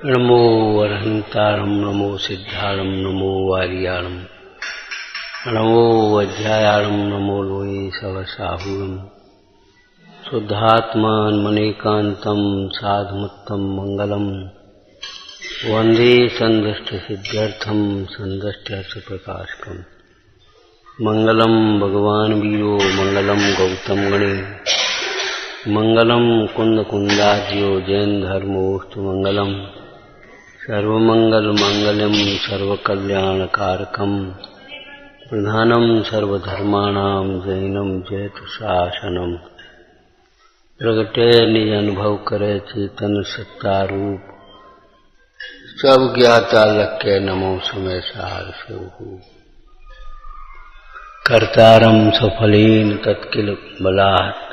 नमो अरहंतारं नमो सिद्धारं नमो वारियारं नमो अध्यायारं नमो लोये सवसाहुरं शुद्धात्मान्मनेकान्तं साधुमुत्तम मंगलम वंदे संदष्टसिद्ध्यर्थं संदष्ट्यर्थप्रकाशकम् मंगलम भगवान वीरो मंगलम गौतम गणे मंगलम कुंद कुंदाज्यो जैन धर्मोस्तु मंगलम सर्वमंगल मांगल्यम सर्वकल्याणकारकम प्रधानम सर्वधर्माणां जैनम जयतु शासनम प्रगटे निज अनुभव करे चेतन सत्तारूप सब ज्ञाता लक्ष्य नमो समय सार सोहु कर्तारं सफलेन तत्किल बलात्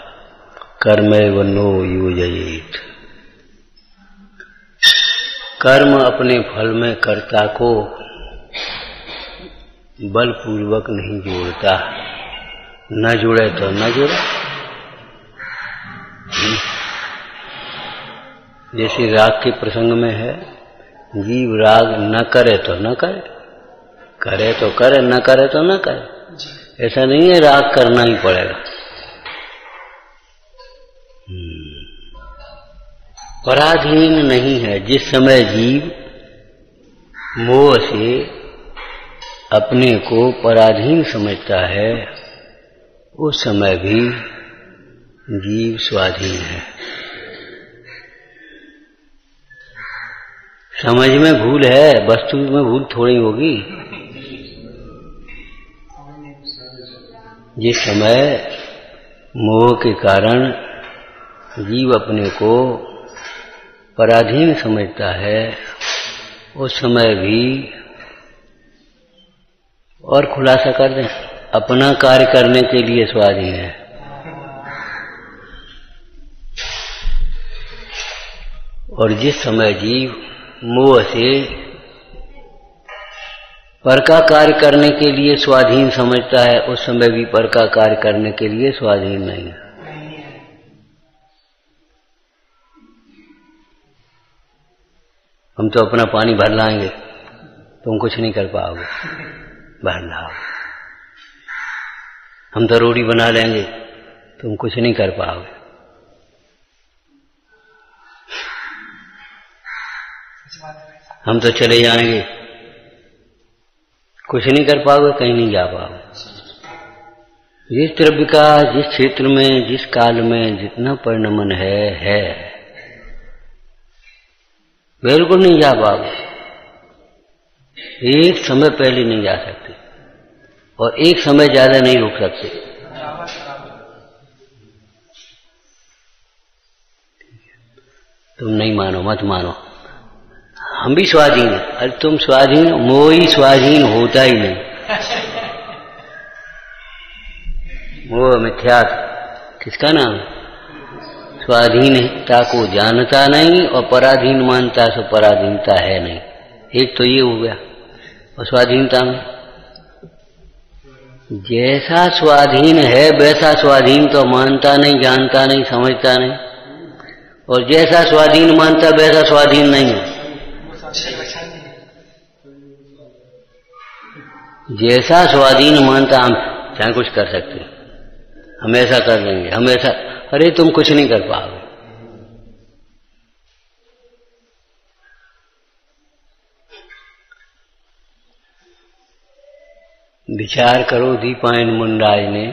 कर्मैव नो योजयेत्। कर्म अपने फल में कर्ता को बलपूर्वक नहीं जोड़ता, न जुड़े तो न जुड़े। जैसे राग के प्रसंग में है, जीव राग न करे तो न करे, करे तो करे, न करे तो न करे। ऐसा नहीं है राग करना ही पड़ेगा। पराधीन नहीं है। जिस समय जीव मोह से अपने को पराधीन समझता है, उस समय भी जीव स्वाधीन है। समझ में भूल है, वस्तु में भूल थोड़ी होगी। जिस समय मोह के कारण जीव अपने को पराधीन समझता है, उस समय भी और खुलासा कर दें, अपना कार्य करने के लिए स्वाधीन है। और जिस समय जीव मोह से पर का कार्य करने के लिए स्वाधीन समझता है, उस समय भी पर का कार्य करने के लिए स्वाधीन नहीं है। हम तो अपना पानी भर लाएंगे, तुम कुछ नहीं कर पाओगे, भर लाओ। हम तो रोटी बना लेंगे, तुम कुछ नहीं कर पाओगे। हम तो चले जाएंगे, कुछ नहीं कर पाओगे, कहीं नहीं जा पाओगे। जिस द्रव्य का जिस क्षेत्र में जिस काल में जितना परिणमन है बिल्कुल नहीं जा पाओगे। एक समय पहले नहीं जा सकते और एक समय ज्यादा नहीं रुक सकते। तुम नहीं मानो, मत मानो, हम भी स्वाधीन हैं। अरे तुम स्वाधीन, मोह स्वाधीन होता ही नहीं। मोह मिथ्यात्व किसका नाम? स्वाधीनता को जानता नहीं और पराधीन मानता, सो पराधीनता है नहीं। एक तो ये हो गया। और स्वाधीनता में जैसा स्वाधीन है वैसा स्वाधीन तो मानता नहीं, जानता नहीं, समझता नहीं। और जैसा स्वाधीन मानता वैसा स्वाधीन नहीं है। जैसा स्वाधीन मानता हम चाहे कुछ कर सकते, हम ऐसा कर देंगे, हम ऐसा। अरे तुम कुछ नहीं कर पाओगे। विचार करो, दीपायन मुंडाई ने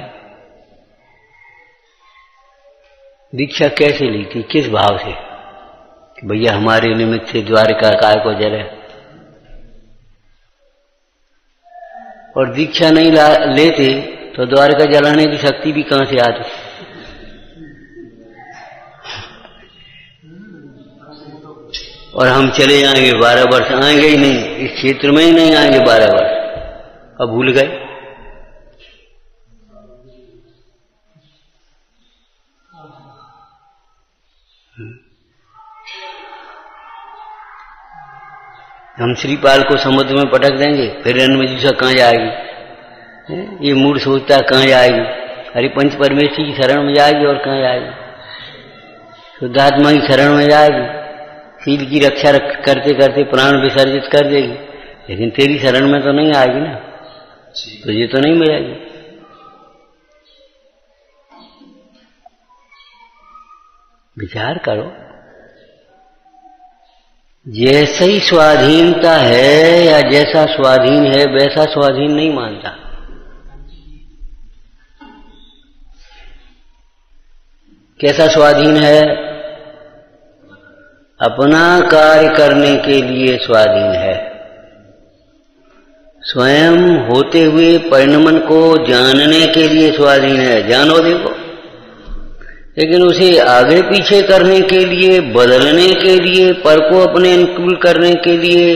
दीक्षा कैसे ली थी, किस भाव से कि भैया हमारे निमित्त से द्वारिका काय को जले। और दीक्षा नहीं लेते तो द्वारिका जलाने की शक्ति भी कहां से आती। और हम चले जाएंगे 12 वर्ष, आएंगे ही नहीं, इस क्षेत्र में ही नहीं आएंगे 12 वर्ष। अब भूल गए। हम श्रीपाल को समुद्र में पटक देंगे, फिर अन्मजीसा कहाँ जाएगी? ये मूड सोचता कहाँ जाएगी? अरे पंच परमेश्वर की शरण में जाएगी और कहाँ जाएगी? शुद्धात्मा की शरण में जाएगी। शील की रक्षा करते करते प्राण विसर्जित कर देगी, लेकिन तेरी शरण में तो नहीं आएगी ना, तुझे तो नहीं मिलेगी। विचार करो, जैसे ही स्वाधीनता है या जैसा स्वाधीन है वैसा स्वाधीन नहीं मानता। कैसा स्वाधीन है? अपना कार्य करने के लिए स्वाधीन है, स्वयं होते हुए परिणमन को जानने के लिए स्वाधीन है। जानो देखो, लेकिन उसे आगे पीछे करने के लिए, बदलने के लिए, पर को अपने अनुकूल करने के लिए,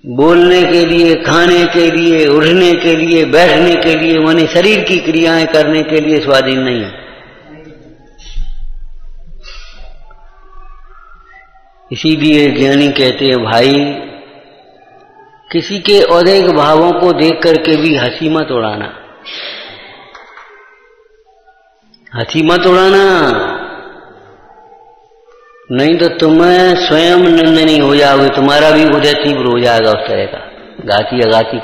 बोलने के लिए, खाने के लिए, उठने के लिए, बैठने के लिए, माने शरीर की क्रियाएं करने के लिए स्वाधीन नहीं है। इसीलिए ज्ञानी कहते हैं, भाई किसी के औदैहिक भावों को देख करके भी हंसी मत उड़ाना, हंसी मत उड़ाना, नहीं तो तुम्हें स्वयं नंदनी हो जाओगे, तुम्हारा भी उदय तीव्र हो जाएगा उस तरह का। घाती अघाती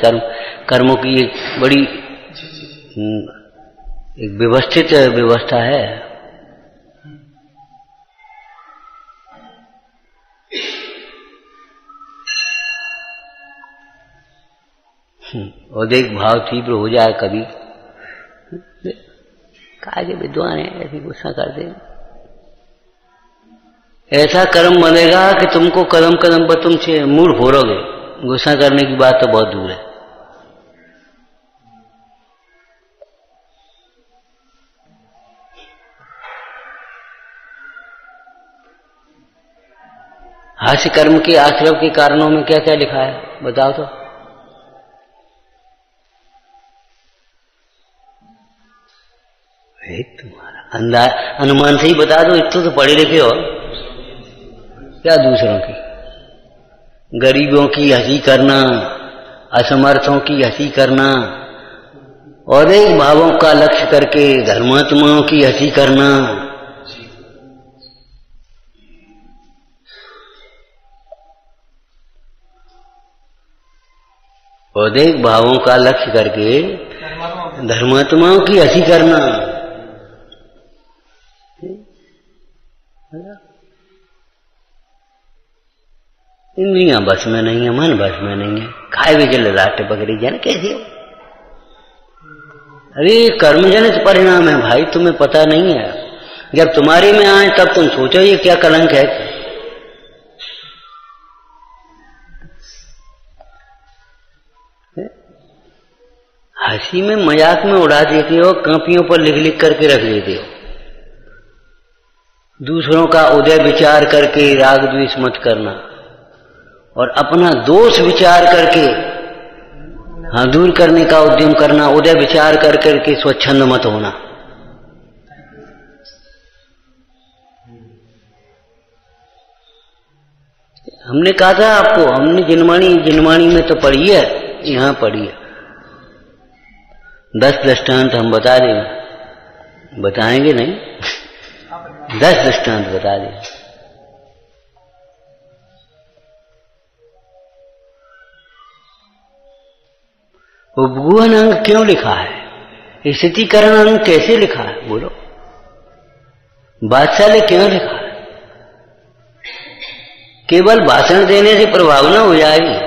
कर्मों की एक बड़ी एक व्यवस्थित व्यवस्था है। औदैहिक भाव तीव्र हो जाए कभी, कहा के विद्वान है ऐसी गुस्सा कर दे, ऐसा कर्म बनेगा कि तुमको कदम कदम पर तुमसे मूड फोड़ोगे। गुस्सा करने की बात तो बहुत दूर है। हास्य कर्म के आश्रव के कारणों में क्या क्या लिखा है बताओ तो। तुम्हारा अनुमान से ही बता दो, इतना तो पढ़े लिखे हो क्या। दूसरों की, गरीबों की हंसी करना, असमर्थों की हंसी करना, और एक भावों का लक्ष्य करके धर्मात्माओं की हंसी करना, और एक भावों का लक्ष्य करके धर्मात्माओं की हंसी करना। इंद्रियां बस में नहीं है, मन बस में नहीं है, खाए हुए चले रास्ते पकड़ी जाने कैसे हो। अरे कर्मजनित परिणाम है भाई, तुम्हें पता नहीं है। जब तुम्हारे में आए तब तुम सोचो ये क्या कलंक है। हंसी में मजाक में उड़ा देते हो, कापियों पर लिख लिख करके रख देते हो। दूसरों का उदय विचार करके राग द्वेष मत करना, और अपना दोष विचार करके दूर करने का उद्यम करना। उदय विचार कर करके स्वच्छंद मत होना। हमने कहा था आपको, हमने जिनवाणी में तो पढ़ी है, यहां पढ़ी है। 10 दृष्टांत हम बता देंगे, बताएंगे नहीं 10 दृष्टांत बता देंगे। उपगुहन अंग क्यों लिखा है? स्थितिकरण अंग कैसे लिखा है बोलो? बादशाह क्यों लिखा है? केवल भाषण देने से प्रभाव न हो जाएगी।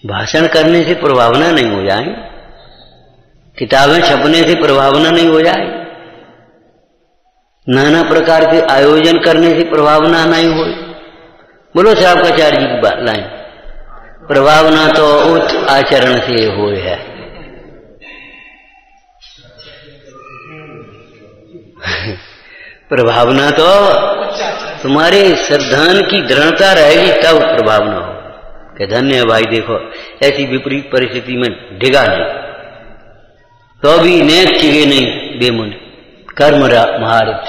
भाषण करने से प्रभावना नहीं हो जाए, किताबें छपने से प्रभावना नहीं हो जाए, नाना प्रकार के आयोजन करने से प्रभावना नहीं हो। बोलो श्रावकाचार्य जी की बात लाइन, प्रभावना तो उच्च आचरण से हो है। प्रभावना तो तुम्हारे श्रद्धान की दृढ़ता रहेगी तब प्रभावना हो कि धन्य है भाई, देखो ऐसी विपरीत परिस्थिति में डिगा नहीं तो भी नेक चिगे नहीं बेमुन कर्म महारथ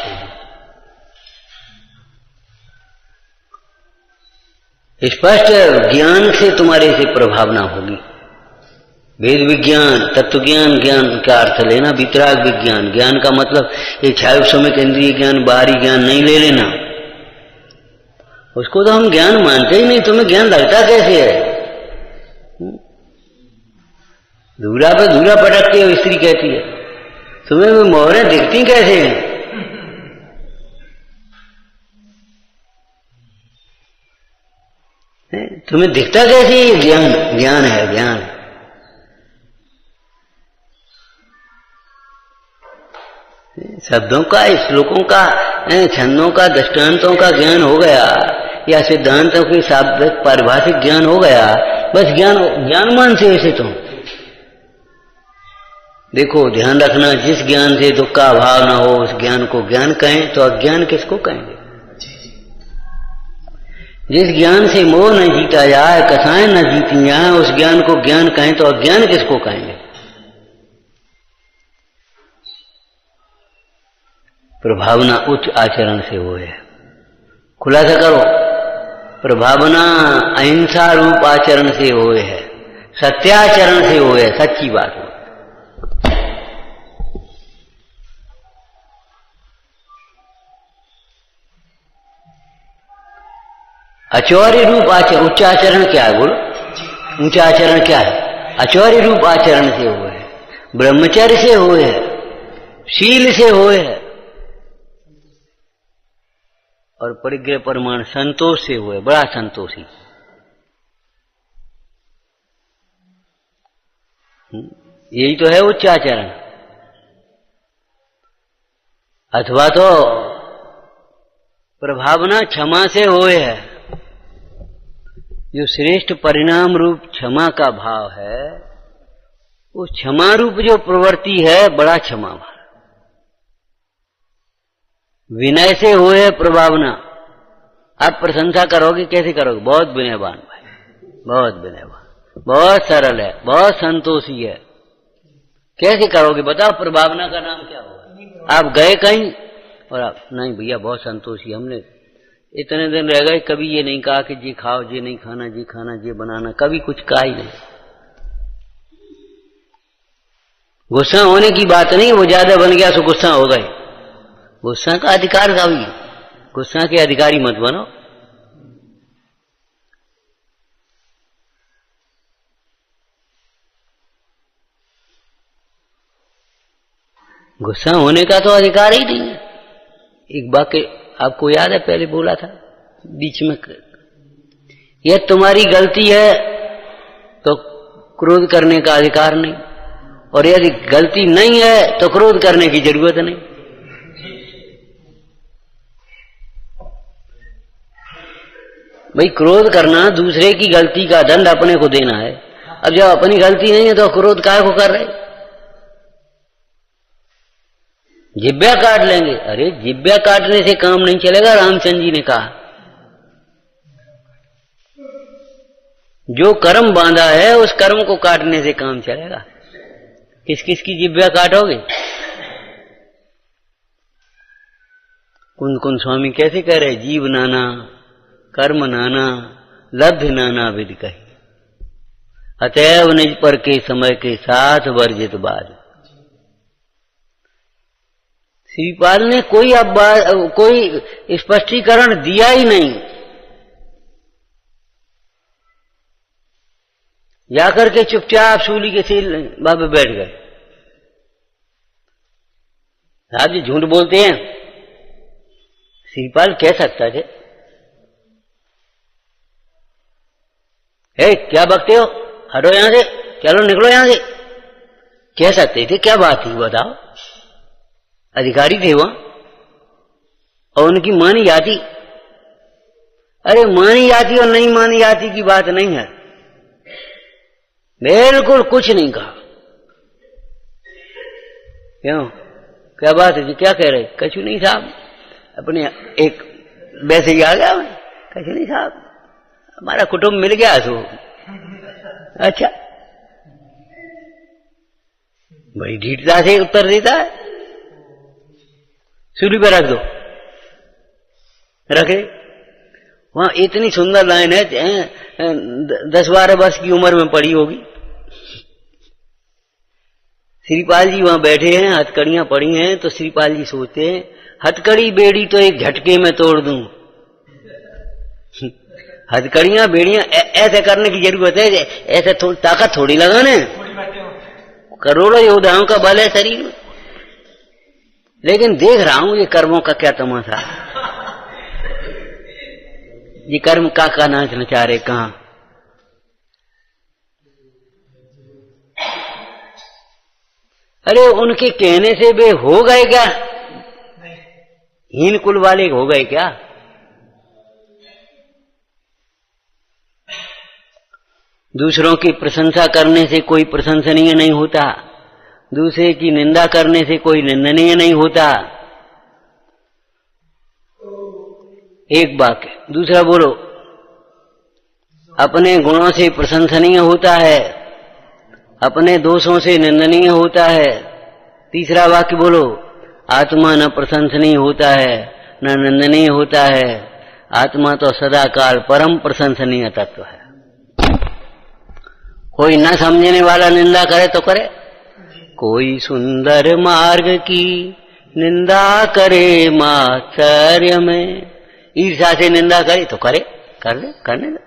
स्पष्ट ज्ञान से तुम्हारे से प्रभावना होगी। वेद विज्ञान, तत्व ज्ञान, ज्ञान का अर्थ लेना वितराग विज्ञान। ज्ञान का मतलब ये छाया समित इंद्रिय ज्ञान, बाहरी ज्ञान नहीं ले लेना, उसको तो हम ज्ञान मानते ही नहीं। तुम्हें ज्ञान लगता कैसे है? धूरा पे धूरा पटकते हो, स्त्री कहती है। तुम्हें वो मोहरें दिखती कैसे हैं? तुम्हें दिखता कैसे? ये ज्ञान, ज्ञान है, ज्ञान। शब्दों का, श्लोकों का, छंदों का, दृष्टांतों का ज्ञान हो गया, या सिद्धांतों की शाब्दिक पारिभाषिक ज्ञान हो गया, बस ज्ञान, ज्ञान मानते वैसे तो। देखो ध्यान रखना, जिस ज्ञान से दुख का अभाव न हो उस ज्ञान को ज्ञान कहें तो अज्ञान किसको कहेंगे? जिस ज्ञान से मोह न जीता जाए, कसाएं न जीती जाए, उस ज्ञान को ज्ञान कहें तो अज्ञान किसको कहेंगे? प्रभावना उच्च आचरण से हो है। खुलासा करो, प्रभावना अहिंसा रूप आचरण से हो है, सत्याचरण से हो है, सच्ची बात हो। अचौर्य रूप आचरण, उच्चाचरण क्या है? बोलो, ऊंचा आचरण क्या है? अचौर्य रूप आचरण से हो है, ब्रह्मचर्य से हो है, शील से हो है, और परिग्रह परमाण संतोष से हुए, बड़ा संतोषी। यही तो है उच्चाचरण। अथवा तो प्रभावना क्षमा से होए है, जो श्रेष्ठ परिणाम रूप क्षमा का भाव है, उस क्षमा रूप जो प्रवृत्ति है, बड़ा क्षमा भाव। विनय से होए प्रभावना। आप प्रशंसा करोगे, कैसे करोगे? बहुत विनयवान भाई, बहुत विनयवान, बहुत सरल है, बहुत संतोषी है। कैसे करोगे बताओ? प्रभावना का नाम क्या होगा? आप गए कहीं और आप, नहीं भैया बहुत संतोषी, हमने इतने दिन रह गए, कभी ये नहीं कहा कि जी खाओ, जी नहीं खाना, जी खाना, जी बनाना, कभी कुछ कहा ही नहीं। गुस्सा होने की बात नहीं, वो ज्यादा बन गया तो गुस्सा हो गए। गुस्सा का अधिकार का भी, गुस्सा के अधिकारी मत बनो। गुस्सा होने का तो अधिकार ही नहीं है। एक वाक्य आपको याद है, पहले बोला था बीच में, यह तुम्हारी गलती है तो क्रोध करने का अधिकार नहीं, और यदि गलती नहीं है तो क्रोध करने की जरूरत नहीं। भाई क्रोध करना दूसरे की गलती का दंड अपने को देना है। अब जब अपनी गलती नहीं है तो क्रोध काहे को कर रहे? जिब्या काट लेंगे। अरे जिब्या काटने से काम नहीं चलेगा। रामचंद्र जी ने कहा जो कर्म बांधा है उस कर्म को काटने से काम चलेगा। किस किस की जिब्या काटोगे? कुंद कुंद स्वामी कैसे कह रहे? जीव नाना कर्म नाना लब्ध नाना विधि कही, अतएव निज पर के समय के साथ वर्जित बाद। श्रीपाल ने कोई स्पष्टीकरण दिया ही नहीं। जाकर के चुपचाप सूली के सील बाबे बैठ गए। आप जी झूठ बोलते हैं, श्रीपाल कह सकता थे क्या बकते हो, हटो यहां से, चलो निकलो यहां से, कह सकते थे। क्या बात थी बताओ? अधिकारी थे वहां और उनकी मानी जाती। अरे मानी जाती और नहीं मानी जाती की बात नहीं है, बिल्कुल कुछ नहीं कहा। क्यों? क्या बात है जी, क्या कह रहे? कछु नहीं साहब, अपने एक वैसे ही आ गया। कछु नहीं साहब, हमारा कुटुंब मिल गया तो। अच्छा, बड़ी ढीठता से उत्तर देता है। सूली पे रख दो, रखे। वहां इतनी सुंदर लाइन है, 10-12 वर्ष की उम्र में पड़ी होगी। श्रीपाल जी वहां बैठे हैं, हथकड़ियां पड़ी हैं, तो श्रीपाल जी सोचते हैं हथकड़ी बेड़ी तो एक झटके में तोड़ दूं। हथकड़ियां बेड़ियां ऐसे करने की जरूरत है, ऐसे ताकत थोड़ी लगाने, करोड़ों योद्धाओं का बल है शरीर में। लेकिन देख रहा हूं ये कर्मों का क्या तमाशा, ये कर्म का नाच नचा रहे कहां। अरे उनके कहने से वे हो गए क्या? हीन कुल वाले हो गए क्या? दूसरों की प्रशंसा करने से कोई प्रशंसनीय नहीं होता, दूसरे की निंदा करने से कोई निंदनीय नहीं होता। एक वाक्य। दूसरा बोलो, अपने गुणों से प्रशंसनीय होता है, अपने दोषों से निंदनीय होता है। तीसरा वाक्य बोलो, आत्मा न प्रशंसनीय होता है न निंदनीय होता है, आत्मा तो सदाकाल परम प्रशंसनीय तत्व है। कोई न समझने वाला निंदा करे तो करे, कोई सुंदर मार्ग की निंदा करे मात्सर्य में, ईर्ष्या से निंदा करे तो करे, कर ले, करने दे।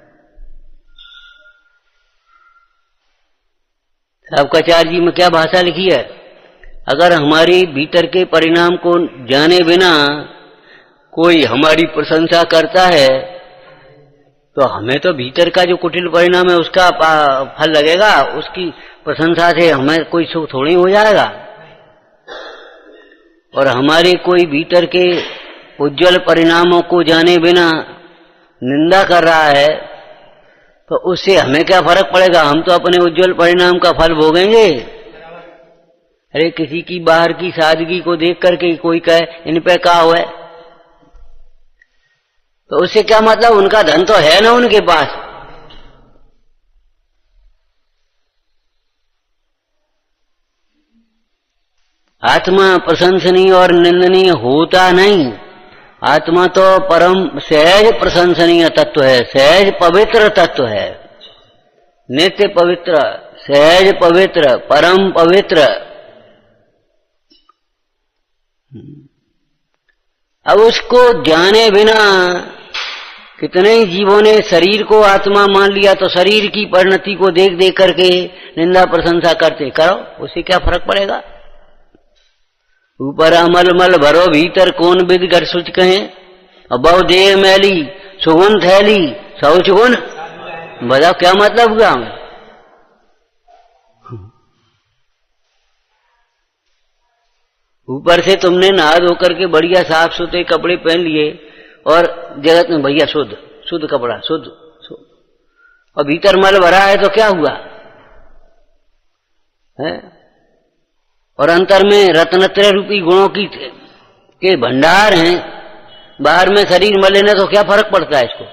सावकाचार्य जी में क्या भाषा लिखी है, अगर हमारी भीतर के परिणाम को जाने बिना कोई हमारी प्रशंसा करता है तो हमें तो भीतर का जो कुटिल परिणाम है उसका फल लगेगा, उसकी प्रशंसा से हमें कोई सुख थोड़ी हो जाएगा। और हमारे कोई भीतर के उज्जवल परिणामों को जाने बिना निंदा कर रहा है तो उससे हमें क्या फर्क पड़ेगा, हम तो अपने उज्जवल परिणाम का फल भोगेंगे। अरे किसी की बाहर की सादगी को देख करके कोई कहे इन पे क्या हुआ है, तो उससे क्या मतलब, उनका धन तो है ना उनके पास। आत्मा प्रशंसनीय और निंदनीय होता नहीं, आत्मा तो परम सहज प्रशंसनीय तत्व है, सहज पवित्र तत्व है, नित्य पवित्र, सहज पवित्र, परम पवित्र। अब उसको जाने बिना कितने ही जीवों ने शरीर को आत्मा मान लिया, तो शरीर की परिणति को देख देख करके निंदा प्रशंसा करते, करो, उससे क्या फर्क पड़ेगा। ऊपर अमल मल भरो भीतर कौन विद घर सुच कहें, बहु देह मैली सुगुन थैली शौच गुण, बताओ क्या मतलब हुआ। ऊपर से तुमने नहा धो करके बढ़िया साफ सुथरे कपड़े पहन लिए और जगत में भैया शुद्ध शुद्ध कपड़ा शुद्ध, और भीतर मल भरा है तो क्या हुआ है। और अंतर में रत्नत्रय रूपी गुणों के भंडार हैं, बाहर में शरीर मलिन है तो क्या फर्क पड़ता है इसको।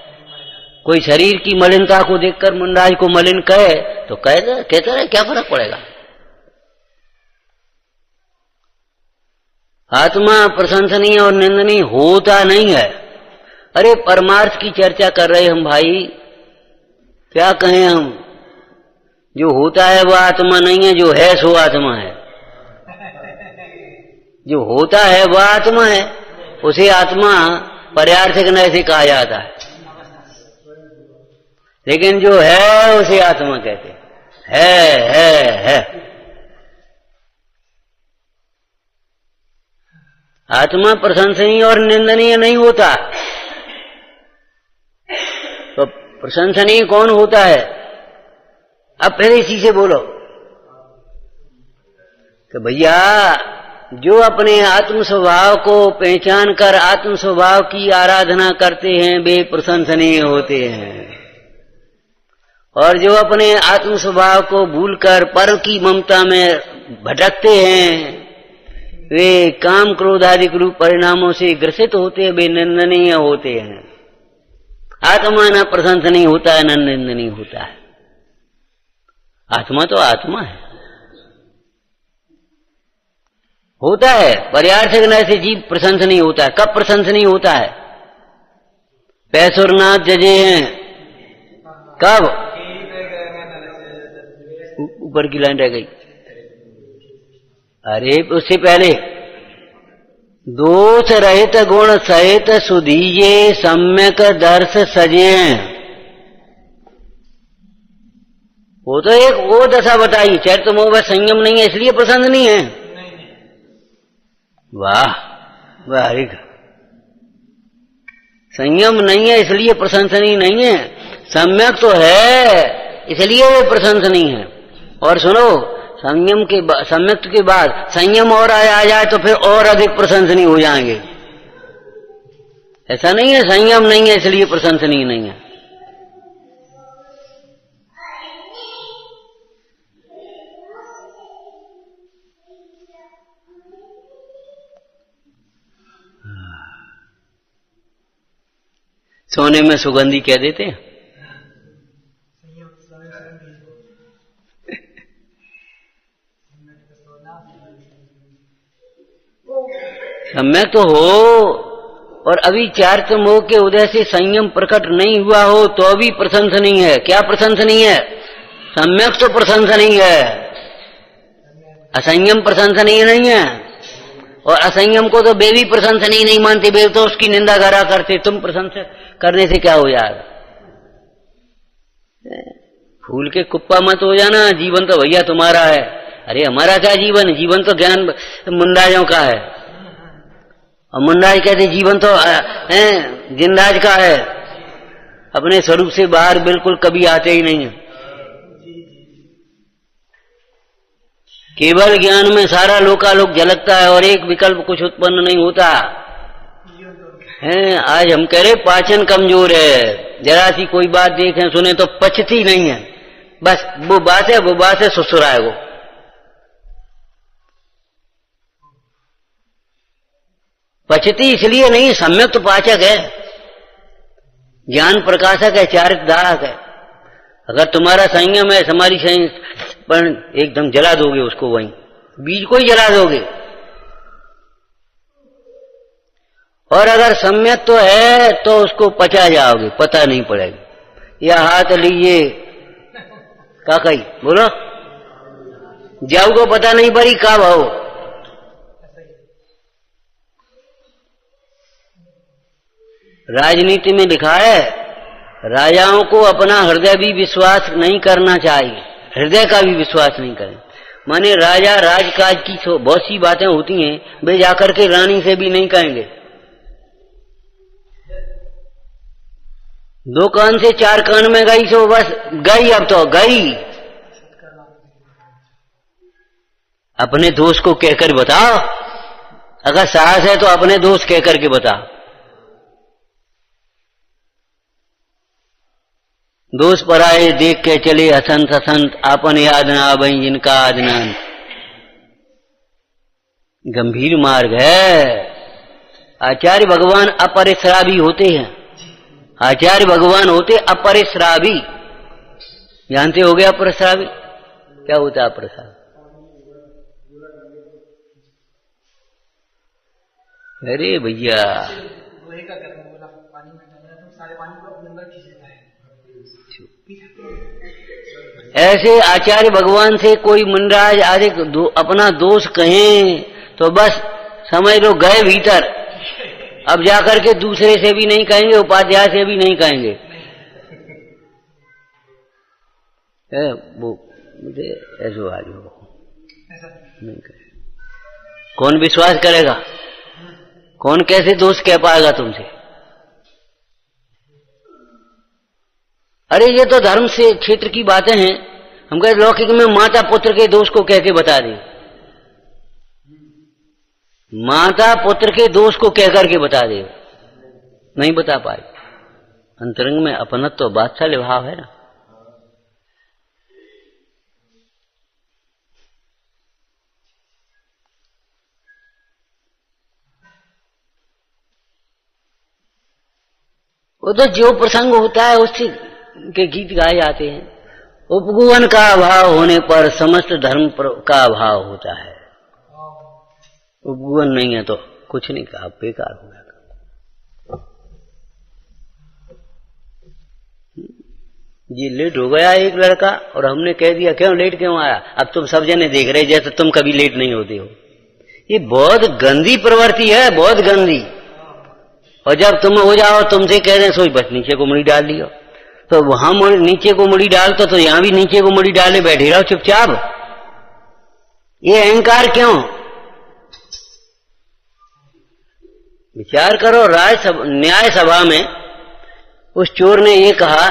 कोई शरीर की मलिनता को देखकर मुंडाई को मलिन कहे तो कहते रहे, क्या फर्क पड़ेगा। आत्मा प्रशंसनीय और निंदनीय होता नहीं है। अरे परमार्थ की चर्चा कर रहे हम भाई, क्या कहें हम, जो होता है वह आत्मा नहीं है, जो है सो आत्मा है। जो होता है वह आत्मा है, उसे आत्मा पर्यार्थक न से कहा जाता है, लेकिन जो है उसे आत्मा कहते है। आत्मा प्रशंसनीय और निंदनीय नहीं होता, तो प्रशंसनीय कौन होता है। अब पहले इसी से बोलो कि भैया जो अपने आत्म स्वभाव को पहचान कर आत्म स्वभाव की आराधना करते हैं वे प्रशंसनीय होते हैं, और जो अपने आत्म स्वभाव को भूलकर पर की ममता में भटकते हैं वे काम क्रोध आदि रूप परिणामों से ग्रसित होते हैं, वे निंदनीय होते हैं। आत्मा न प्रशंसनीय होता है न निंदनीय होता है। आत्मा तो आत्मा है, होता है पर्यार्थक न से जीव प्रशंसनीय होता है। कब प्रशंसनीय होता है, पैसुरनाथ जजे हैं, कब, ऊपर की लाइन रह गई, अरे उससे पहले दोष रहित गुण सहित सुधीजे सम्यक दर्श सजे। वो तो एक वो दशा बताई, चैत्र मोह व संयम नहीं है इसलिए प्रसन्न नहीं है। वाह वाह, संयम नहीं है इसलिए प्रशंसनीय नहीं है, सम्यक तो है इसलिए वे प्रशंसनीय है। और सुनो, संयम के सम्यक के बाद संयम और आ जाए तो फिर और अधिक प्रशंसनीय हो जाएंगे। ऐसा नहीं है संयम नहीं है इसलिए प्रशंसनीय नहीं है। सोने में सुगंधी कह देते हैं। सम्यक तो हो, और अभी चारित्र मोह के उदय से संयम प्रकट नहीं हुआ हो तो भी प्रशंसनीय है। क्या प्रशंसनीय है? सम्यक तो प्रशंसनीय है, असंयम प्रशंसनीय नहीं है। और असंयम को तो वे भी प्रशंसनीय नहीं मानते, वे तो उसकी निंदा करा करते। तुम प्रशंसा करने से क्या हो जाएगा? फूल के कुप्पा मत हो जाना, जीवन तो भैया तुम्हारा है। अरे हमारा क्या जीवन? जीवन तो ज्ञान मुंडाजों का है, और मुंडाज कहते जीवन तो जिंदाज का है, अपने स्वरूप से बाहर बिल्कुल कभी आते ही नहीं है। केवल ज्ञान में सारा लोकालोक झलकता है और एक विकल्प कुछ उत्पन्न नहीं होता है। आज हम कह रहे पाचन कमजोर है, जरा सी कोई बात देखें सुने तो पचती नहीं है, बस वो बात है ससुराए वो। पचती इसलिए नहीं, सम्यक तो पाचक है, ज्ञान प्रकाशक है, चारित्र धारक है। अगर तुम्हारा संयम है, हमारी पर एकदम जला दोगे उसको, वहीं बीज को ही जला दोगे। और अगर सम्यक तो है तो उसको पचा जाओगे, पता नहीं पड़ेगा। या हाथ लीजिए का कही बोलो, जाऊ को पता नहीं पड़ी का भाव। राजनीति में लिखा है राजाओं को अपना हृदय भी विश्वास नहीं करना चाहिए, हृदय का भी विश्वास नहीं करें। माने राजा राजकाज की बहुत सी बातें होती हैं, वे जाकर के रानी से भी नहीं कहेंगे। दो कान से चार कान में गई सो बस गई, अब तो गई। अपने दोस्त को कहकर बता, अगर साहस है तो अपने दोस्त कहकर के बता। दोस्त पराए देख के चले असंत असंत, आपन याद न आबई जिनका आदनान। गंभीर मार्ग है। आचार्य भगवान अपरिश्रावी होते हैं, आचार्य भगवान होते अपरिश्रावी। जानते हो गया अपरिश्रावी क्या होता है? अपरिश्रावी अरे भैया ऐसे आचार्य भगवान से कोई मुंडराज आदि अपना दोष कहें तो बस समझ लो गए भीतर। अब जाकर के दूसरे से भी नहीं कहेंगे, उपाध्याय से भी नहीं कहेंगे। वो मुझे ऐसे आज हो नहीं कहे, कौन विश्वास करेगा? कौन कैसे दोष कह पाएगा तुमसे? अरे ये तो धर्म से क्षेत्र की बातें हैं। हम कहे लौकिक में माता पुत्र के दोष को कह के बता दें, माता पुत्र के दोष को कह करके बता दे, नहीं बता पाए। अंतरंग में अपनत्व तो बादशाह भाव है ना। वो तो जो प्रसंग होता है उससे के गीत गाए जाते हैं। उपगुवन का अभाव होने पर समस्त धर्म का अभाव होता है। उपगुवन नहीं है तो कुछ नहीं कहा, बेकार हो गया। ये लेट हो गया एक लड़का और हमने कह दिया क्यों लेट क्यों आया, अब तुम सब जने देख रहे जैसे तुम कभी लेट नहीं होते हो। ये बहुत गंदी प्रवृत्ति है, बहुत गंदी। और जब तुम हो जाओ तुमसे कह दें सोच बस नीचे को मुड़ी डाल लियो, तो वहां नीचे को मुड़ी डालते तो यहां भी नीचे को मुड़ी डाले बैठे रहो चुपचाप। ये अहंकार क्यों? विचार करो। न्याय सभा में उस चोर ने ये कहा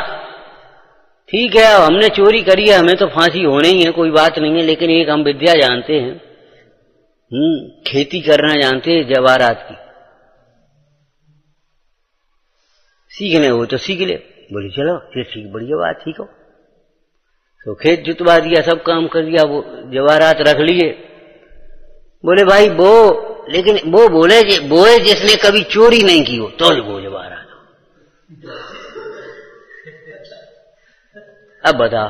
ठीक है हमने चोरी करी है, हमें तो फांसी होनी ही है, कोई बात नहीं है, लेकिन एक हम विद्या जानते हैं, खेती करना जानते हैं जवाहरात की, सीखने हो तो सीख ले। बोले चलो फिर ठीक, बढ़िया बात, ठीक हो। तो खेत जुतवा दिया, सब काम कर दिया, वो जवाहरात रख लिए। बोले भाई वो, लेकिन वो बोले बोए जिसने कभी चोरी नहीं की हो तो वो जवाहरात। अब बताओ,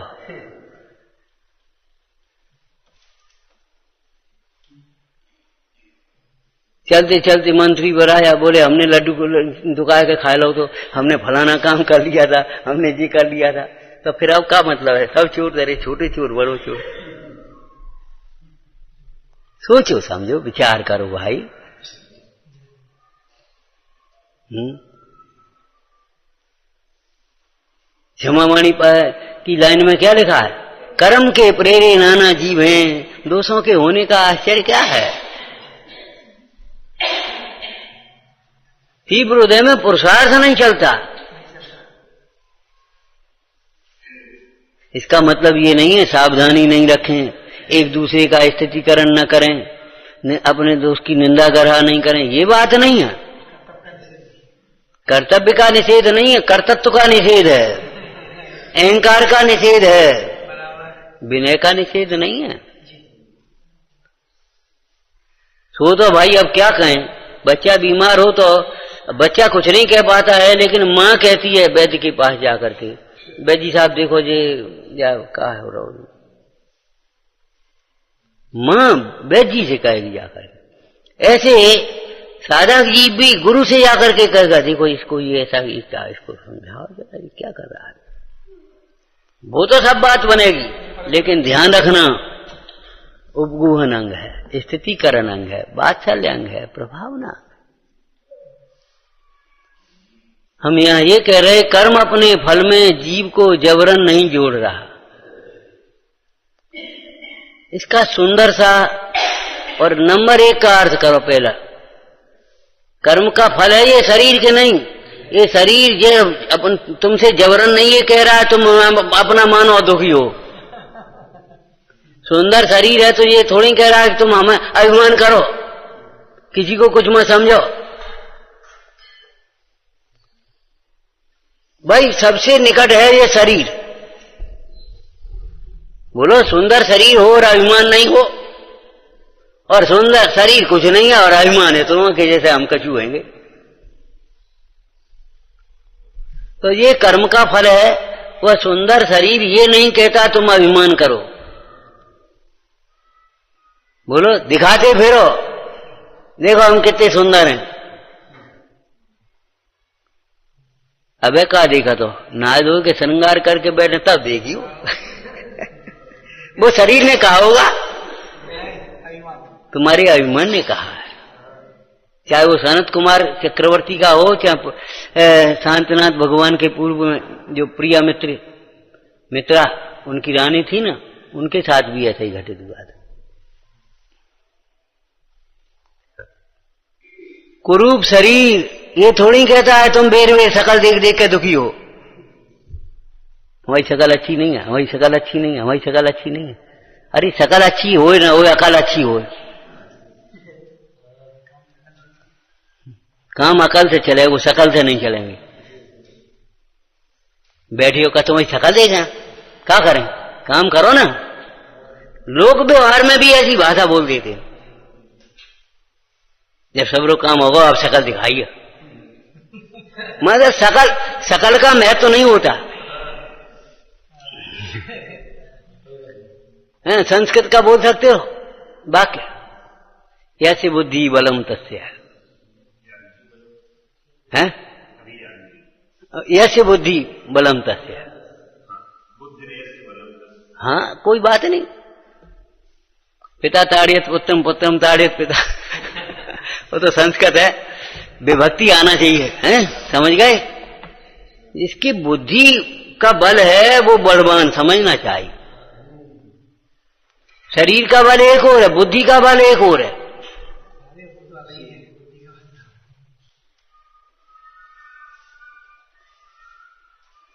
चलते चलते मंत्री बुलाया, बोले हमने लड्डू को दुका के खा लो, तो हमने फलाना काम कर लिया था, हमने ये कर लिया था। तो फिर अब क्या मतलब है? सब चोर तेरे, छोटे चोर बड़ो चोर। सोचो समझो, विचार करो भाई। क्षमावाणी की लाइन में क्या लिखा है? कर्म के प्रेरे नाना जीव हैं, दोषों के होने का आश्चर्य क्या है? तीव्र हृदय में पुरुषार्थ नहीं चलता। इसका मतलब ये नहीं है सावधानी नहीं रखें, एक दूसरे का स्थितिकरण न करें, अपने दोस्त की निंदा गरहा नहीं करें, ये बात नहीं है। कर्तव्य का निषेध नहीं है, कर्तृत्व का निषेध है, अहंकार का निषेध है, विनय का निषेध नहीं है। सो तो भाई अब क्या कहें, बच्चा बीमार हो तो बच्चा कुछ नहीं कह पाता है, लेकिन माँ कहती है वैद्य के पास जाकर के, वैद्य साहब देखो जी क्या हो रहा हो, माँ वैद्य से कहेगी जाकर। ऐसे साधक जीव भी गुरु से जाकर के कहेगा देखो इसको ये ऐसा इसको समझाओ जरा ये क्या कर रहा है। वो तो सब बात बनेगी, लेकिन ध्यान रखना उपगूहन अंग है, स्थितिकरण अंग है, वात्सल्य अंग है, प्रभावना। हम यहां ये कह रहे कर्म अपने फल में जीव को जबरन नहीं जोड़ रहा। इसका सुंदर सा और नंबर 1 का अर्थ करो। पहला, कर्म का फल है ये शरीर के नहीं, ये शरीर ये अपन तुमसे जबरन नहीं ये कह रहा है तुम अपना मानो दुखी हो। सुंदर शरीर है तो ये थोड़ी कह रहा है कि तुम हमें अभिमान करो, किसी को कुछ मत समझो। भाई सबसे निकट है ये शरीर। बोलो सुंदर शरीर हो और अभिमान नहीं हो, और सुंदर शरीर कुछ नहीं है और अभिमान है, दोनों के जैसे हम कछुएंगे। तो ये कर्म का फल है, वह सुंदर शरीर ये नहीं कहता तुम अभिमान करो। बोलो दिखाते फिरो, देखो हम कितने सुंदर हैं। अबे का देखा तो नहा धो के श्रृंगार करके बैठे तब देखियो। वो शरीर ने कहा होगा, तुम्हारे अभिमान ने कहा है। चाहे वो सनत कुमार चक्रवर्ती का हो, चाहे शांतनाथ भगवान के पूर्व में जो प्रिया मित्रा उनकी रानी थी ना, उनके साथ भी ऐसा ही घटित हुआ था। कुरूप शरीर ये थोड़ी कहता है तुम बेर बेर शकल देख देख के दुखी हो। हमारी शकल अच्छी नहीं है, हमारी शकल अच्छी नहीं है, हमारी शकल अच्छी नहीं है। अरे शकल अच्छी हो ना हो, अकल अच्छी हो। काम अकल से चले, वो शकल से नहीं चलेंगे। बैठे हो का तुम्हारी शकल देगा, क्या करें, काम करो ना। लोक व्यवहार में भी ऐसी भाषा बोल देते हैं, जब सब लोग काम होगा आप शकल दिखाइए। मतलब शकल का महत्व तो नहीं होता है। संस्कृत का बोल सकते हो वाक्य, ऐसे बुद्धि बलम तस्य है, ऐसे बुद्धि बलम तस्य। हाँ, कोई बात नहीं। पिता ताड़यत पुत्रम, पुत्रम ताड़यत पिता वो तो संस्कृत है, विभक्ति आना चाहिए, हैं? समझ गए? इसकी बुद्धि का बल है वो बलवान, समझना चाहिए। शरीर का बल एक और है, बुद्धि का बल एक और है।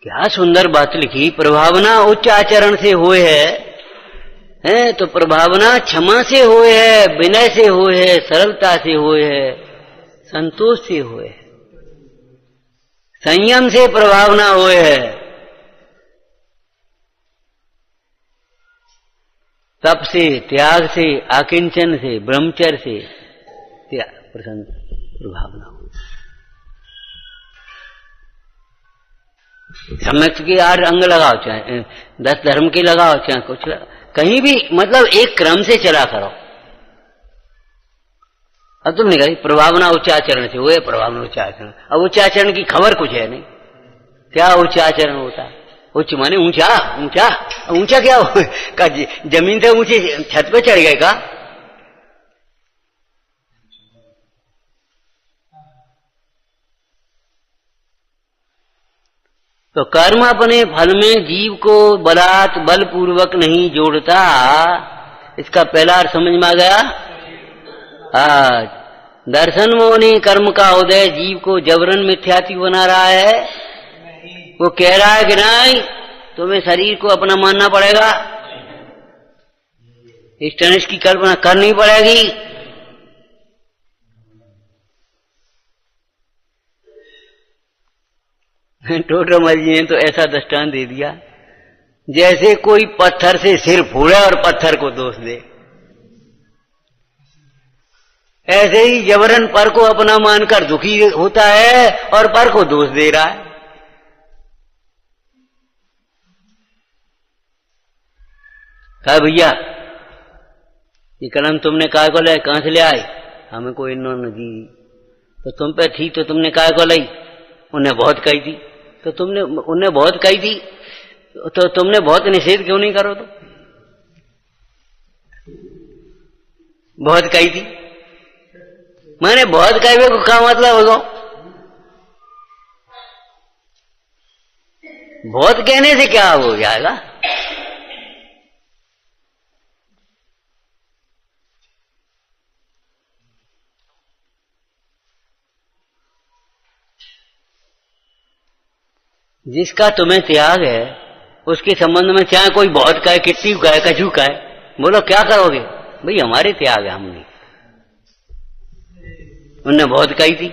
क्या सुंदर बात लिखी, प्रभावना उच्च आचरण से हुए है, तो प्रभावना क्षमा से हुए है, विनय से हुए है, सरलता से हुए है, संतोष से हुए है, संयम से प्रभावना हुए है, तप से, त्याग से, आकिंचन से, ब्रह्मचर्य से प्रभावना हुई। सम्यक के 8 अंग लगाओ, चाहे 10 धर्म के लगाओ, चाहे कुछ कहीं भी, मतलब एक क्रम से चला करो। अब तुमने कही प्रभावना उच्चाचरण से हुए, प्रभावना उच्चाचरण। अब उच्चाचरण की खबर कुछ है नहीं, क्या उच्चाचरण होता है? उच्च माने ऊंचा, ऊंचा, ऊंचा क्या हो का? जमीन से ऊंचे छत पे चढ़ गए का? तो कर्म अपने फल में जीव को बलपूर्वक नहीं जोड़ता। इसका पहला अर्थ समझ में आ गया? आज दर्शन मोहनी कर्म का उदय जीव को जबरन मिथ्यात्व बना रहा है। वो कह रहा है कि नहीं, तुम्हें शरीर को अपना मानना पड़ेगा, इस टनिश की कल्पना करनी पड़ेगी। टोटोमल जी ने तो ऐसा दृष्टांत दे दिया जैसे कोई पत्थर से सिर फोड़े और पत्थर को दोष दे। ऐसे ही जबरन पर को अपना मानकर दुखी होता है और पर को दोष दे रहा है। कहा भैया ये कलम तुमने काय को लाई, कहां से ले आए? हमें कोई इन्होंने दी। तो तुम पे थी तो तुमने काय को लाई? उन्हें बहुत कही थी। तो तुमने उन्हें बहुत कही थी तो तुमने बहुत निषेध क्यों नहीं करो? तो बहुत कही थी मैंने बहुत कहे को क्या मतलब होगा? बहुत कहने से क्या हो जाएगा? जिसका तुम्हें त्याग है उसके संबंध में चाहे कोई बहुत कहे, कितनी कहे, कछु कहे, बोलो क्या करोगे? भाई हमारे त्याग है, हमने उनने बहुत कही थी।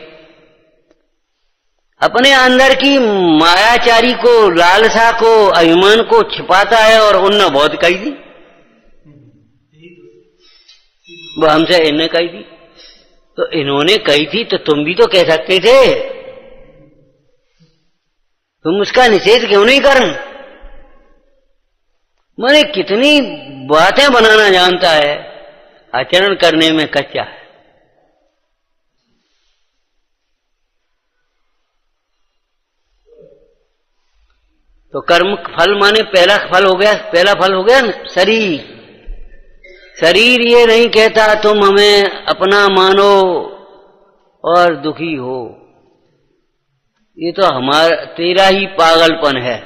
अपने अंदर की मायाचारी को, लालसा को, अभिमान को छिपाता है और उनने बहुत कही थी। वो हमसे इन्हें कही थी तो इन्होंने कही थी तो तुम भी तो कह सकते थे। तुम उसका निषेध क्यों नहीं कर? मैंने कितनी बातें बनाना जानता है, आचरण करने में कच्चा है। तो कर्म फल माने पहला फल हो गया, पहला फल हो गया ना शरीर। शरीर ये नहीं कहता तुम हमें अपना मानो और दुखी हो, ये तो हमारा तेरा ही पागलपन है,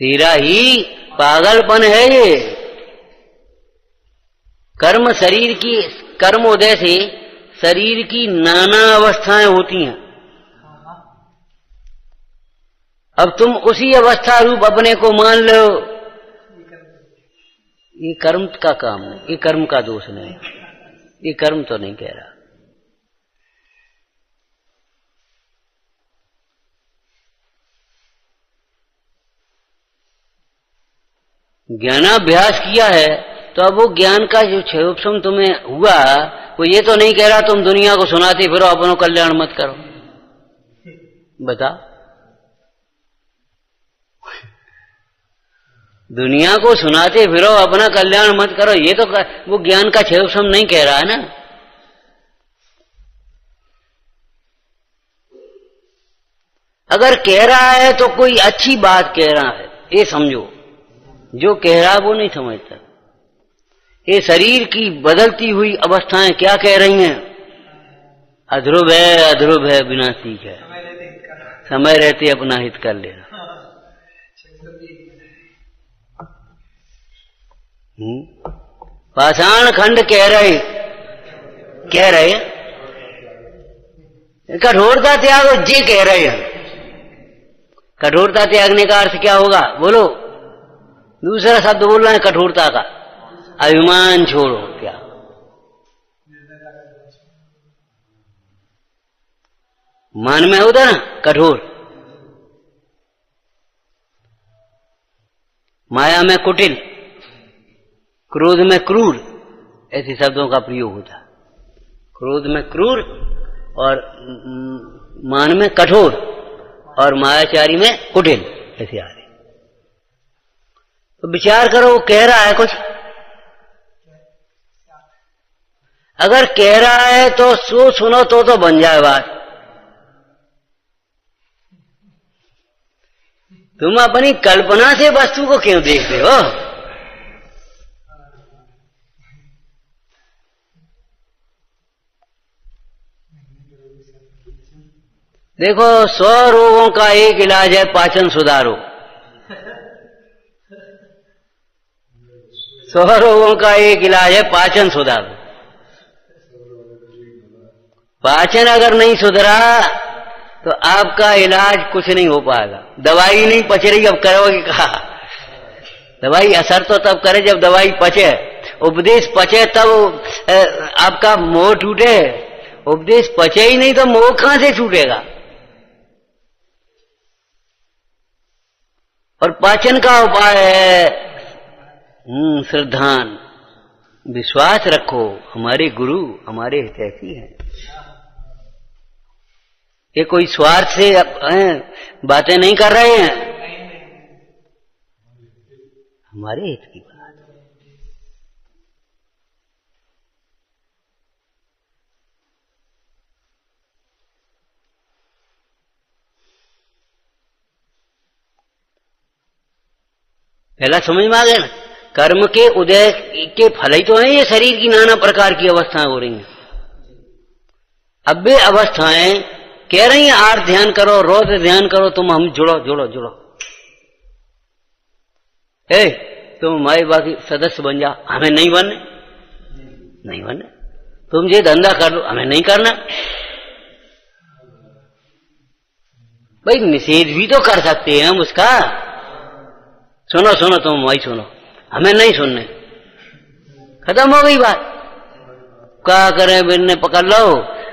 तेरा ही पागलपन है ये। कर्म शरीर की, कर्म उदय से शरीर की नाना अवस्थाएं होती हैं। अब तुम उसी अवस्था रूप अपने को मान लो, ये कर्म का काम नहीं, ये कर्म का दोष नहीं, ये कर्म तो नहीं कह रहा। ज्ञानाभ्यास किया है तो अब वो ज्ञान का जो क्षयोपशम तुम्हें हुआ वो ये तो नहीं कह रहा तुम दुनिया को सुनाते फिरो अपनों कल्याण मत करो। बता, दुनिया को सुनाते फिरो अपना कल्याण मत करो, ये तो वो ज्ञान का क्षयोपशम नहीं कह रहा है ना। अगर कह रहा है तो कोई अच्छी बात कह रहा है, ये समझो। जो कह रहा है वो नहीं समझता। ये शरीर की बदलती हुई अवस्थाएं क्या कह रही हैं? अध्रुव है, विनाशी है, समय रहते अपना हित कर लेना। पाषाण खंड कह रहे कठोरता त्यागो, जी कह रहे हैं। कठोरता त्यागने का अर्थ क्या होगा? बोलो। दूसरा शब्द बोल रहे हैं कठोरता का, अभिमान छोड़ो। क्या मान में होता ना कठोर, माया में कुटिल, क्रोध में क्रूर, ऐसे शब्दों का प्रयोग होता है। क्रोध में क्रूर और मान में कठोर और मायाचारी में कुटिल, ऐसे आ रहे। तो विचार करो, वो कह रहा है कुछ। अगर कह रहा है तो सुनो तो बन जाए बात। तुम अपनी कल्पना से वस्तु को क्यों देखते हो? देखो, 100 रोगों का एक इलाज है पाचन सुधारो। 100 रोगों का एक इलाज है पाचन सुधारो। पाचन अगर नहीं सुधरा तो आपका इलाज कुछ नहीं हो पाएगा। दवाई नहीं पच रही, अब करोगे कहा? दवाई असर तो तब करे जब दवाई पचे, उपदेश पचे तब आपका मोह टूटे। उपदेश पचे ही नहीं तो मोह कहां से छूटेगा? और पाचन का उपाय है श्रद्धान, विश्वास रखो, हमारे गुरु हमारे हितैषी हैं। ये कोई स्वार्थ से बातें नहीं कर रहे हैं, हमारे हित की बात है। पहला समझ में आ गया ना? कर्म के उदय के फल ही तो है ये शरीर की नाना प्रकार की अवस्थाएं हो रही हैं। अब वे अवस्थाएं कह रही हैं आर्थ ध्यान करो, रोज ध्यान करो, तुम हम जुड़ो। तुम हमारे बाकी सदस्य बन जाओ, हमें नहीं बनने। तुम ये धंधा कर लो, हमें नहीं करना। भाई निषेध भी तो कर सकते हैं हम उसका। सुनो तुम वही सुनो, हमें नहीं सुनने। खत्म हो गई बात। क्या करें, बिन्ने पकड़ लो,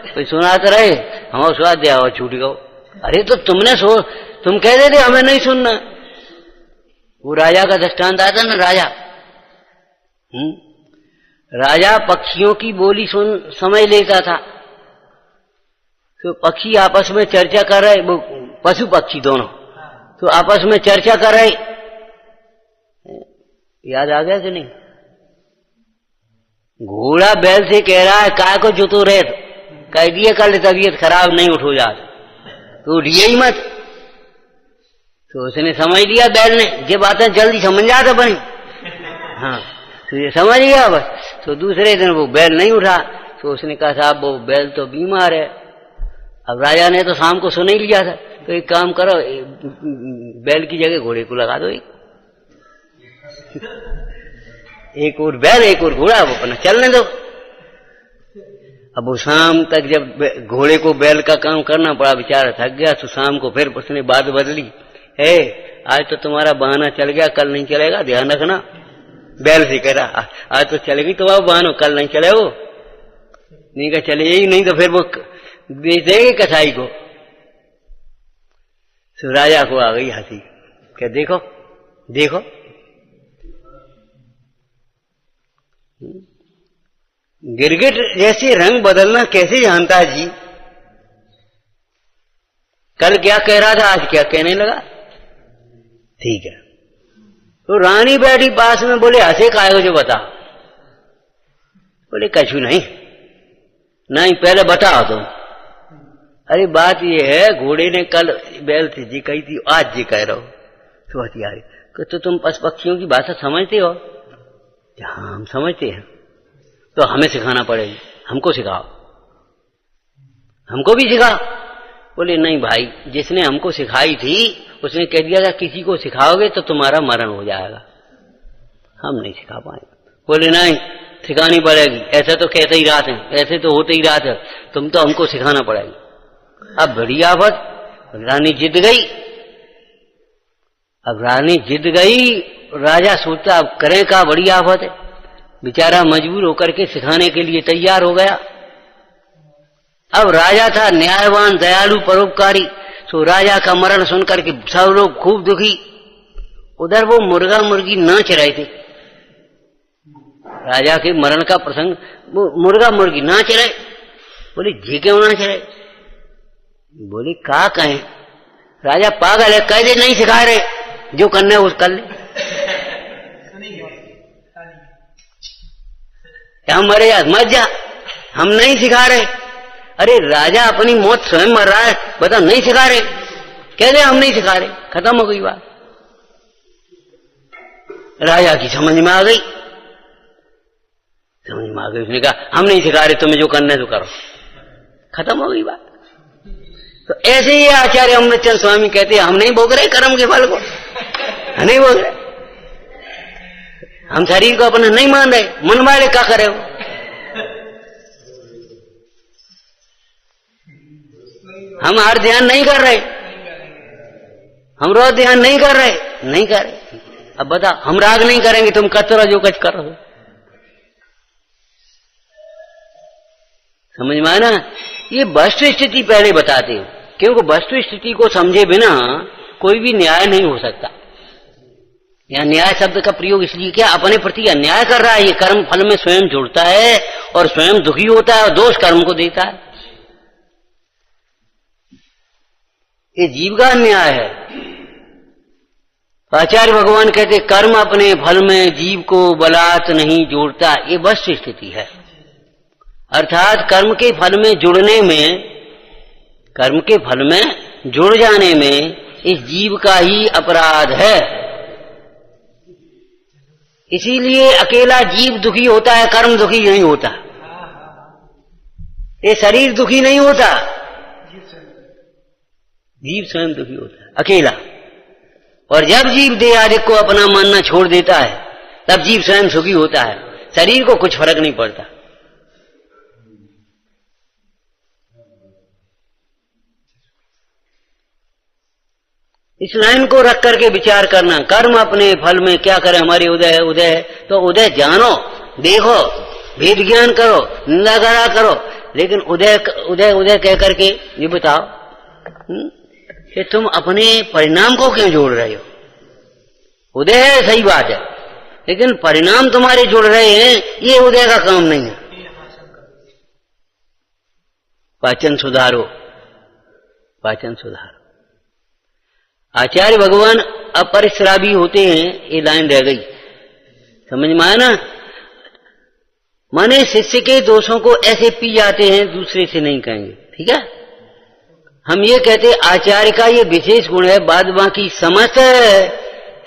कोई सुनाते रहे, हम स्वाद दिया और छूट गो। अरे तो तुम कह देते हमें नहीं सुनना। वो राजा का दृष्टांत आता ना, राजा पक्षियों की बोली समझ लेता था। तो पक्षी आपस में चर्चा कर रहे, वो पशु पक्षी दोनों तो आपस में चर्चा कर रहे। याद आ गया कि नहीं? घोड़ा बैल से कह रहा है काय को जुतो रहे, कह दिए कल तबीयत खराब नहीं उठो जात, तो उठिए ही मत। तो उसने समझ लिया बैल ने, ये बातें जल्दी समझ जाता बनी। हाँ, तो ये समझ गया बस। तो दूसरे दिन वो बैल नहीं उठा, तो उसने कहा साहब वो बैल तो बीमार है। अब राजा ने तो शाम को सुन ही लिया था, तो एक काम करो, बैल की जगह घोड़े को लगा दो। एक और बैल एक और घोड़ा, वो अपना चलने दो। अब वो शाम तक जब घोड़े को बैल का काम करना पड़ा, बेचारा थक गया, तो शाम को फिर उसने बात बदली, आज तो तुम्हारा बहाना चल गया, कल नहीं चलेगा, ध्यान रखना। बैल से कह रहा आज तो चलेगी तो आप बहानो, कल नहीं चले वो नहीं का चले ही नहीं, तो फिर वो बेच देंगे कसाई को। तो राजा को आ गई हंसी, क्या देखो गिरगिट जैसे रंग बदलना कैसे जानता है जी? कल क्या कह रहा था, आज क्या कहने लगा। ठीक है, तो रानी बैठी पास में, बोले हंसे काय हो जो बता। बोले कछु नहीं, पहले बताओ तुम। अरे बात ये है, घोड़े ने कल बैल से जी कही थी, आज जी कह रहा हो। तो हथियारी तो तुम पशु पक्षियों की भाषा समझते हो? हाँ हम समझते हैं। तो हमें सिखाना पड़ेगी, हमको सिखाओ, हमको भी सिखाओ। बोले नहीं भाई, जिसने हमको सिखाई थी उसने कह दिया था किसी को सिखाओगे तो तुम्हारा मरण हो जाएगा, हम नहीं सिखा पाएंगे। बोले नहीं सिखानी पड़ेगी, ऐसा तो कहते ही रात है, ऐसे तो होते ही रात है, तुम तो हमको सिखाना पड़ेगी। अब बड़ी आफत, रानी जिद गई। अब रानी जिद गई, राजा सोचता अब करें का, बड़ी आफत है। बेचारा मजबूर होकर के सिखाने के लिए तैयार हो गया। अब राजा था न्यायवान, दयालु, परोपकारी, सो राजा का मरण सुनकर के सब लोग खूब दुखी। उधर वो मुर्गा मुर्गी नाच रहे थे, राजा के मरण का प्रसंग, वो मुर्गा मुर्गी नाच रहे। बोले जी क्यों नाच रहे? बोले का कहें, राजा पागल है, कह दे नहीं सिखा रहे, जो करना है वो कर ले। हम मरे या मर जा, हम नहीं सिखा रहे। अरे राजा अपनी मौत स्वयं मर रहा है, बता नहीं सिखा रहे, कह दे हम नहीं सिखा रहे, खत्म हो गई बात। राजा की समझ में आ गई, समझ में आ गई। उसने कहा हम नहीं सिखा रहे, तुम्हें जो करना है तो करो, खत्म हो गई बात। तो ऐसे ही आचार्य अमृतचंद स्वामी कहते हैं हम नहीं भोग रहे कर्म के फल को, नहीं भोग रहे, हम शरीर को अपना नहीं मान रहे, मन वाले क्या करे हो। हम हर ध्यान नहीं कर रहे, हम रोज ध्यान नहीं कर रहे, नहीं कर रहे। अब बता, हम राग नहीं करेंगे, तुम करते रहो जो कुछ कर रहे हो। समझ में आया ना? ये वस्तु स्थिति पहले बताते हो, क्योंकि वस्तु स्थिति को समझे बिना कोई भी न्याय नहीं हो सकता। यहाँ न्याय शब्द का प्रयोग इसलिए किया, अपने प्रति अन्याय कर रहा है, ये कर्म फल में स्वयं जुड़ता है और स्वयं दुखी होता है और दोष कर्म को देता है। ये जीव का अन्याय है। आचार्य भगवान कहते कर्म अपने फल में जीव को बलात् नहीं जोड़ता, ये वस्तु स्थिति है। अर्थात कर्म के फल में जुड़ने में, कर्म के फल में जुड़ जाने में इस जीव का ही अपराध है। इसीलिए अकेला जीव दुखी होता है, कर्म दुखी नहीं होता। ये शरीर दुखी नहीं होता, जीव स्वयं दुखी होता है अकेला। और जब जीव देहादिक को अपना मानना छोड़ देता है तब जीव स्वयं सुखी होता है, शरीर को कुछ फर्क नहीं पड़ता। इस लाइन को रख करके विचार करना, कर्म अपने फल में क्या करे, हमारी उदय है, उदय है तो उदय जानो, देखो, भेद ज्ञान करो, निंदा करा करो, लेकिन उदय उदय उदय कह करके ये बताओ कि तुम अपने परिणाम को क्यों जोड़ रहे हो। उदय है सही बात है, लेकिन परिणाम तुम्हारे जुड़ रहे हैं, ये उदय का काम नहीं है। पाचन सुधारो, पाचन सुधारो। आचार्य भगवान अपरिश्रावी होते हैं, ये लाइन रह गई, समझ में आया ना? माने शिष्य के दोषों को ऐसे पी जाते हैं, दूसरे से नहीं कहेंगे, ठीक है। हम ये कहते आचार्य का ये विशेष गुण है, बाद बाकी समस्त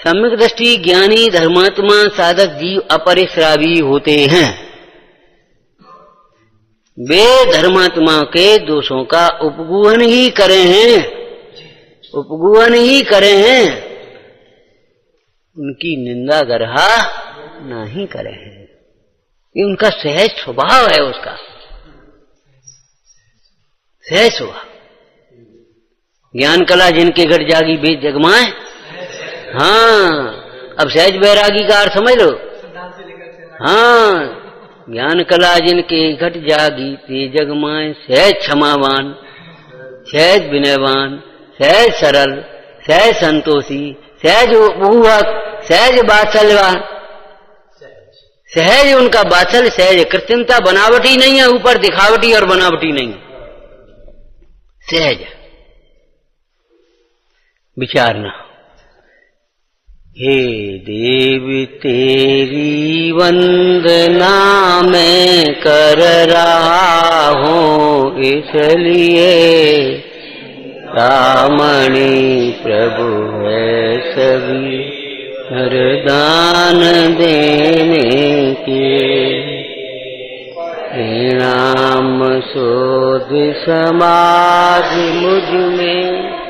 सम्यक दृष्टि ज्ञानी धर्मात्मा साधक जीव अपरिश्रावी होते हैं। वे धर्मात्मा के दोषों का उपगूहन ही करे हैं, उपगूहन ही करे हैं, उनकी निंदा गरहा नहीं करे हैं। ये उनका सहज स्वभाव है, उसका सहज स्वभाव। ज्ञान कला जिनके घट जागी वेद जगमाए। हाँ, अब सहज बैरागी का अर्थ समझ लो। हाँ, ज्ञान कला जिनके घट जागी ते जगमाए, सहज क्षमावान, सहज विनयवान, सहज सरल, सहज संतोषी, सहज उपभूवक, सहज वात्सल्यवान। सहज उनका वात्सल्य, सहज कृत्रिमता, बनावटी नहीं है, ऊपर दिखावटी और बनावटी नहीं है, सहज विचारना। हे देवी तेरी वंदना मैं कर रहा हूँ, इसलिए रामणी प्रभु है सभी वरदान देने के। नाम शोध समाधि मुझ में